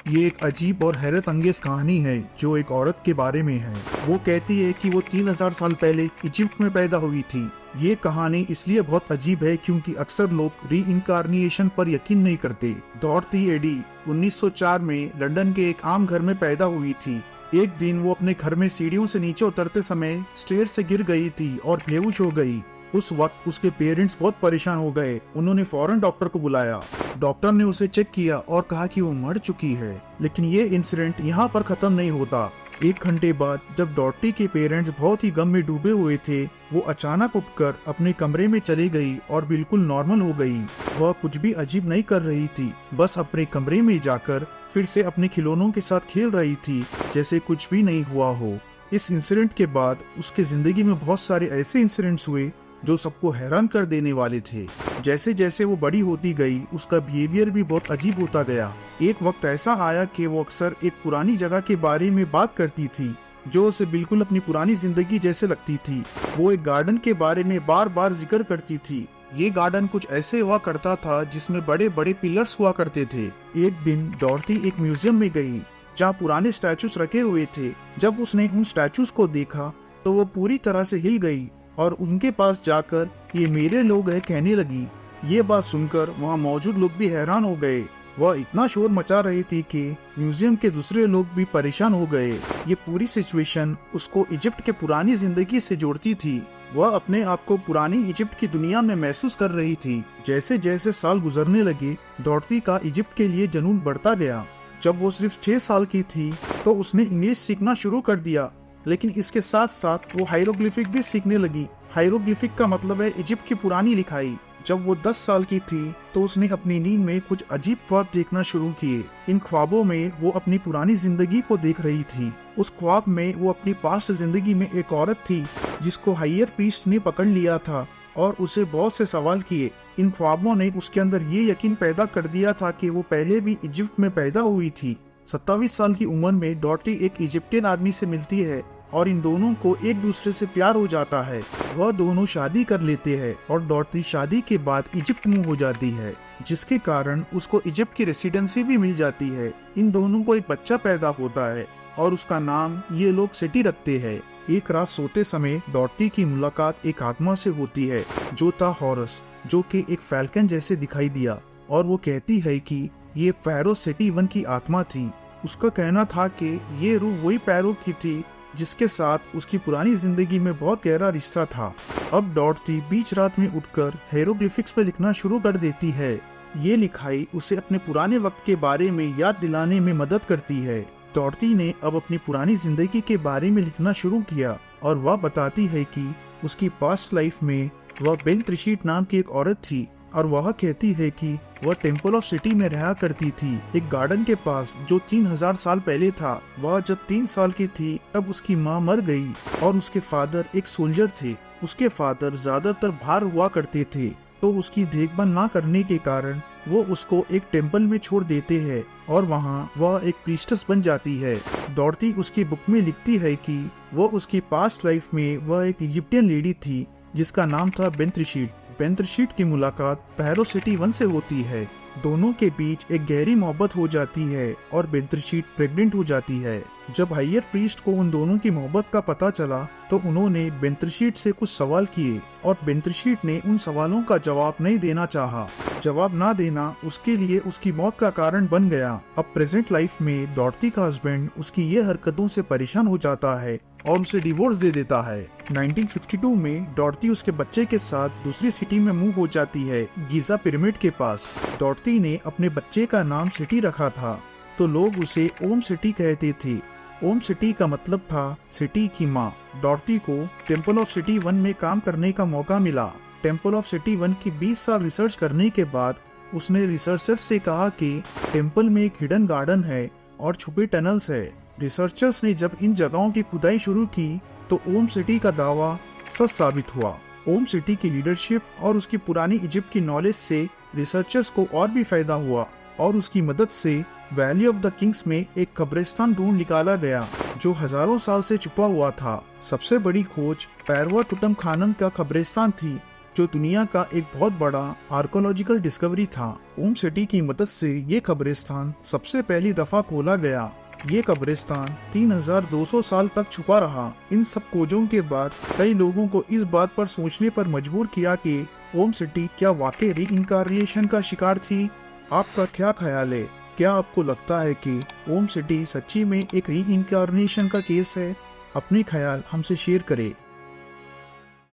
ये एक अजीब और हैरत अंगेज कहानी है जो एक औरत के बारे में है। वो कहती है कि वो 3000 साल पहले इजिप्ट में पैदा हुई थी। ये कहानी इसलिए बहुत अजीब है क्योंकि अक्सर लोग री इनकारनेशन पर यकीन नहीं करते। डॉरथी एडी 1904 में लंदन के एक आम घर में पैदा हुई थी। एक दिन वो अपने घर में सीढ़ियों से नीचे उतरते समय स्टेयर से गिर गई थी और बेहोश हो गई। उस वक्त उसके पेरेंट्स बहुत परेशान हो गए। उन्होंने फौरन डॉक्टर को बुलाया। डॉक्टर ने उसे चेक किया और कहा कि वो मर चुकी है। लेकिन ये इंसिडेंट यहाँ पर खत्म नहीं होता। 1 घंटे बाद जब डॉटी के पेरेंट्स बहुत ही गम में डूबे हुए थे, वो अचानक उठकर अपने कमरे में चली गई और बिल्कुल नॉर्मल हो गई। वह कुछ भी अजीब नहीं कर रही थी, बस अपने कमरे में जाकर फिर से अपने खिलौनों के साथ खेल रही थी जैसे कुछ भी नहीं हुआ हो। इस इंसिडेंट के बाद उसके जिंदगी में बहुत सारे ऐसे इंसिडेंट्स हुए जो सबको हैरान कर देने वाले थे। जैसे जैसे वो बड़ी होती गई, उसका बिहेवियर भी बहुत अजीब होता गया। एक वक्त ऐसा आया कि वो अक्सर एक पुरानी जगह के बारे में बात करती थी जो उसे बिल्कुल अपनी पुरानी जिंदगी जैसे लगती थी। वो एक गार्डन के बारे में बार बार जिक्र करती थी। ये गार्डन कुछ ऐसे हुआ करता था जिसमें बड़े बड़े पिलर्स हुआ करते थे। एक दिन डॉरथी एक म्यूजियम में गई जहाँ पुराने स्टैचूज रखे हुए थे। जब उसने उन स्टैचूज को देखा तो वो पूरी तरह से हिल गई और उनके पास जाकर ये मेरे लोग हैं कहने लगी। ये बात सुनकर वहाँ मौजूद लोग भी हैरान हो गए। वह इतना शोर मचा रही थी कि म्यूजियम के दूसरे लोग भी परेशान हो गए। ये पूरी सिचुएशन उसको इजिप्ट के पुरानी जिंदगी से जोड़ती थी। वह अपने आप को पुरानी इजिप्ट की दुनिया में महसूस कर रही थी। जैसे जैसे साल गुजरने लगे, डॉरथी का इजिप्ट के लिए जुनून बढ़ता गया। जब वो सिर्फ 6 साल की थी तो उसने इंग्लिश सीखना शुरू कर दिया, लेकिन इसके साथ साथ वो हायरोग्लिफिक भी सीखने लगी। हायरोग्लिफिक का मतलब है इजिप्ट की पुरानी लिखाई। जब वो 10 साल की थी तो उसने अपनी नींद में कुछ अजीब ख्वाब देखना शुरू किए। इन ख्वाबों में वो अपनी पुरानी जिंदगी को देख रही थी। उस ख्वाब में वो अपनी पास्ट जिंदगी में एक औरत थी जिसको हायर प्रीस्ट ने पकड़ लिया था और उसे बहुत से सवाल किए। इन ख्वाबों ने उसके अंदर ये यकीन पैदा कर दिया था कि वो पहले भी इजिप्ट में पैदा हुई थी। 27 साल की उम्र में डॉरथी एक इजिप्टियन आदमी से मिलती है और इन दोनों को एक दूसरे से प्यार हो जाता है। वह दोनों शादी कर लेते हैं और डॉरथी शादी के बाद इजिप्ट मूव हो जाती है, जिसके कारण उसको इजिप्ट की रेसिडेंसी भी मिल जाती है। इन दोनों को एक बच्चा पैदा होता है और उसका नाम ये लोग सेटी रखते हैं। एक रात सोते समय डॉरथी की मुलाकात एक आत्मा से होती है जो था हॉरस, जो कि एक फैल्कन जैसे दिखाई दिया, और वो कहती है कि ये फैरो सेटी 1 की आत्मा थी। उसका कहना था कि ये रूह वही पैरो की थी जिसके साथ उसकी पुरानी जिंदगी में बहुत गहरा रिश्ता था। अब डॉरथी बीच रात में उठकर हायरोग्लिफिक्स पे लिखना शुरू कर देती है। ये लिखाई उसे अपने पुराने वक्त के बारे में याद दिलाने में मदद करती है। डॉरथी ने अब अपनी पुरानी जिंदगी के बारे में लिखना शुरू किया और वह बताती है कि उसकी पास्ट लाइफ में वह बेंत्रिशीट नाम की एक औरत थी और वह कहती है कि वह टेम्पल ऑफ सिटी में रहा करती थी, एक गार्डन के पास जो 3000 साल पहले था। वह जब 3 साल की थी तब उसकी माँ मर गई और उसके फादर एक सोल्जर थे। उसके फादर ज्यादातर बाहर हुआ करते थे, तो उसकी देखभाल ना करने के कारण वो उसको एक टेम्पल में छोड़ देते हैं और वहाँ वह एक प्रीस्टेस बन जाती है। डॉरथी उसकी बुक में लिखती है कि वो उसकी पास्ट लाइफ में वह एक इजिप्टियन लेडी थी जिसका नाम था बेंत्रिशीट। बेंत्रिशीट की मुलाकात पैरो सिटी 1 से होती है। दोनों के बीच एक गहरी मोहब्बत हो जाती है और बेंत्रिशीट प्रेग्नेंट हो जाती है। जब हायर प्रीस्ट को उन दोनों की मोहब्बत का पता चला तो उन्होंने बेंत्रिशीट से कुछ सवाल किए और बेंत्रिशीट ने उन सवालों का जवाब नहीं देना चाहा। जवाब ना देना उसके लिए उसकी मौत का कारण बन गया। अब प्रेजेंट लाइफ में डॉरथी का हस्बैंड उसकी ये हरकतों से परेशान हो जाता है और उसे डिवोर्स दे देता है। 1952 में डॉरथी उसके बच्चे के साथ दूसरी सिटी में मूव हो जाती है, गीजा पिरामिड के पास। डॉरथी ने अपने बच्चे का नाम सिटी रखा था तो लोग उसे ओम सिटी कहते थे। ओम सिटी का मतलब था सिटी की माँ। डॉरथी को टेम्पल ऑफ सिटी 1 में काम करने का मौका मिला। टेम्पल ऑफ सिटी 1 की 20 साल रिसर्च करने के बाद उसने रिसर्चर्स से कहा कि टेम्पल में एक हिडन गार्डन है और छुपे टनल्स है। रिसर्चर्स ने जब इन जगहों की खुदाई शुरू की तो ओम सिटी का दावा सच साबित हुआ। ओम सिटी की लीडरशिप और उसकी पुरानी इजिप्ट की नॉलेज से रिसर्चर्स को और भी फायदा हुआ और उसकी मदद से वैली ऑफ द किंग्स में एक कब्रिस्तान ढूंढ निकाला गया जो हजारों साल से छुपा हुआ था। सबसे बड़ी खोज पैरवा टुटनखामन का कब्रिस्तान थी जो दुनिया का एक बहुत बड़ा आर्कोलॉजिकल डिस्कवरी था। ओम सिटी की मदद से ये कब्रिस्तान सबसे पहली दफा खोला गया। ये कब्रिस्तान 3200 साल तक छुपा रहा। इन सब खोजों के बाद कई लोगों को इस बात पर सोचने पर मजबूर किया कि ओम सिटी क्या वाकई रीइंकार्नेशन का शिकार थी। आपका क्या ख्याल है? क्या आपको लगता है कि ओम सिटी सच्ची में एक रीइंकार्नेशन का केस है? अपने ख्याल हमसे शेयर करें।